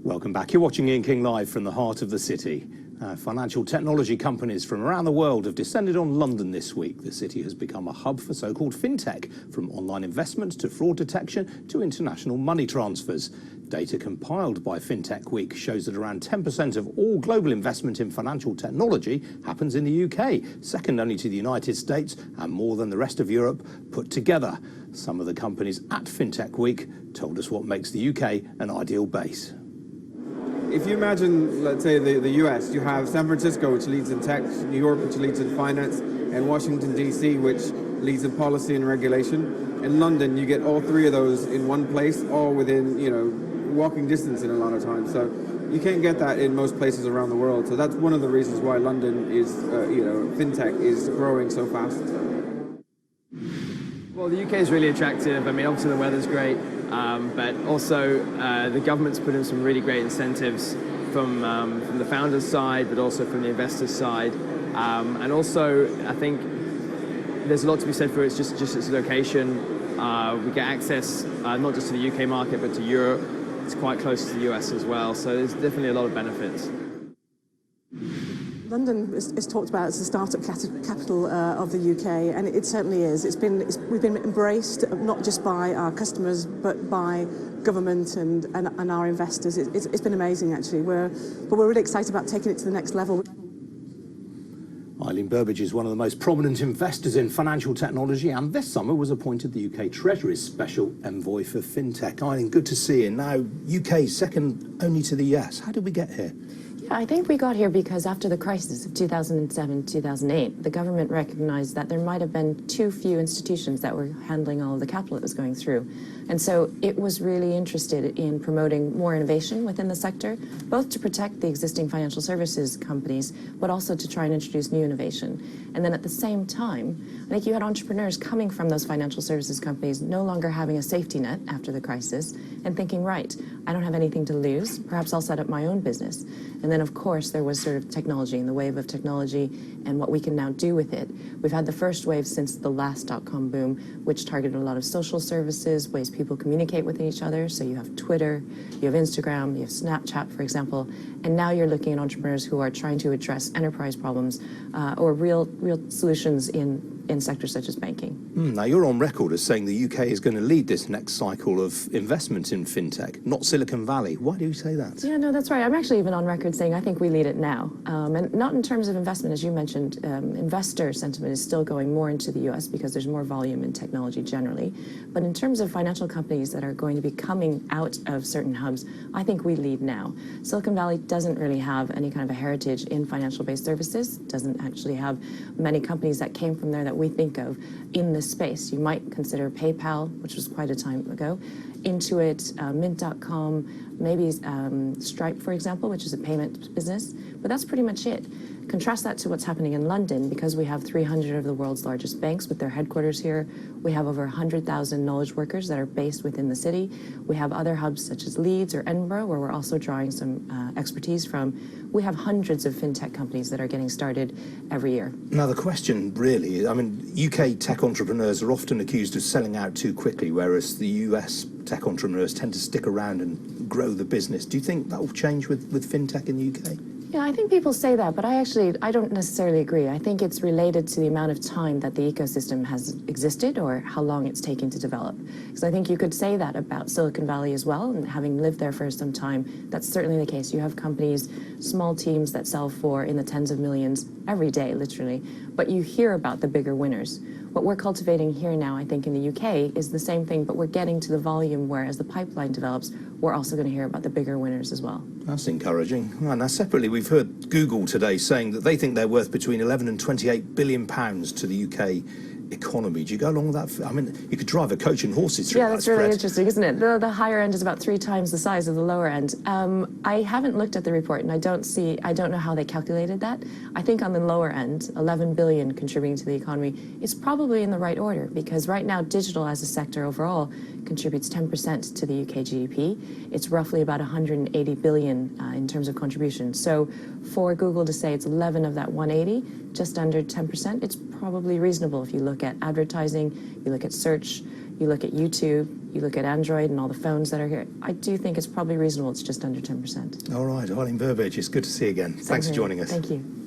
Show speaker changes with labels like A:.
A: Welcome back. You're watching Ian King live from the heart of the city. Financial technology companies from around the world have descended on London this week. The city has become a hub for so-called Fintech, from online investment to fraud detection to international money transfers. Data compiled by Fintech Week shows that around 10% of all global investment in financial technology happens in the UK, second only to the United States and more than the rest of Europe put together. Some of the companies at Fintech Week told us what makes the UK an ideal base.
B: If you imagine, let's say, the US, you have San Francisco, which leads in tech, New York, which leads in finance, and Washington, D.C., which leads in policy and regulation. In London, you get all three of those in one place, all within, walking distance in a lot of times. So you can't get that in most places around the world. So that's one of the reasons why London is, fintech is growing so fast.
C: Well, the UK is really attractive. I mean, obviously the weather's great, but also the government's put in some really great incentives from the founders' side, but also from the investors' side. And also, I think there's a lot to be said for it's just its location. We get access not just to the UK market, but to Europe. It's quite close to the US as well, so there's definitely a lot of benefits.
D: London is talked about as the startup capital of the UK, and it certainly is. We've been embraced not just by our customers, but by government and our investors. It's been amazing, actually. But we're really excited about taking it to the next level.
A: Eileen Burbidge is one of the most prominent investors in financial technology and this summer was appointed the UK Treasury's Special Envoy for Fintech. Eileen, good to see you. Now, UK second only to the US. How did we get here?
E: Yeah, I think we got here because after the crisis of 2007-2008, the government recognized that there might have been too few institutions that were handling all of the capital it was going through. And so it was really interested in promoting more innovation within the sector, both to protect the existing financial services companies, but also to try and introduce new innovation. And then at the same time, I think you had entrepreneurs coming from those financial services companies no longer having a safety net after the crisis and thinking, right, I don't have anything to lose, perhaps I'll set up my own business. And then, of course, there was sort of technology and the wave of technology and what we can now do with it. We've had the first wave since the last dot-com boom, which targeted a lot of social services, ways people communicate with each other. So you have Twitter, you have Instagram, you have Snapchat, for example. And now you're looking at entrepreneurs who are trying to address enterprise problems or real solutions in sectors such as banking.
A: Now, you're on record as saying the UK is going to lead this next cycle of investment in fintech, not Silicon Valley. Why do you say that?
E: Yeah, no, that's right. I'm actually even on record saying I think we lead it now. And not in terms of investment, as you mentioned. Investor sentiment is still going more into the US because there's more volume in technology generally. But in terms of financial companies that are going to be coming out of certain hubs, I think we lead now. Silicon Valley doesn't really have any kind of a heritage in financial-based services, doesn't actually have many companies that came from there that we think of in this space. You might consider PayPal, which was quite a time ago, Intuit, Mint.com, maybe Stripe, for example, which is a payment business, but that's pretty much it. Contrast that to what's happening in London, because we have 300 of the world's largest banks with their headquarters here. We have over 100,000 knowledge workers that are based within the city. We have other hubs such as Leeds or Edinburgh, where we're also drawing some expertise from. We have hundreds of fintech companies that are getting started every year.
A: Now, the question really, I mean, UK tech entrepreneurs are often accused of selling out too quickly, whereas the US tech entrepreneurs tend to stick around and grow the business. Do you think that will change with fintech in the UK?
E: Yeah, I think people say that, but I don't necessarily agree. I think it's related to the amount of time that the ecosystem has existed or how long it's taken to develop. Because I think you could say that about Silicon Valley as well, and having lived there for some time, that's certainly the case. You have companies, small teams that sell for in the tens of millions every day, literally, but you hear about the bigger winners. What we're cultivating here now, I think, in the UK is the same thing, but we're getting to the volume where, as the pipeline develops, we're also going to hear about the bigger winners as well.
A: That's encouraging. Well, now, separately, we've heard Google today saying that they think they're worth between 11 and 28 billion pounds to the UK economy. Do you go along with that? I mean, you could drive a coach and horses through that.
E: Yeah, that's really interesting, isn't it? The higher end is about 3 times the size of the lower end. I haven't looked at the report, and I don't know how they calculated that. I think on the lower end, 11 billion contributing to the economy is probably in the right order, because right now digital as a sector overall contributes 10% to the UK GDP. It's roughly about 180 billion in terms of contribution. So for Google to say it's 11 of that 180, just under 10%, it's probably reasonable if you look at advertising, you look at search, you look at YouTube, you look at Android and all the phones that are here, I do think it's probably reasonable it's just under 10%.
A: All right, Eileen Burbidge, it's good to see you again. Thanks for joining us.
E: Thank you.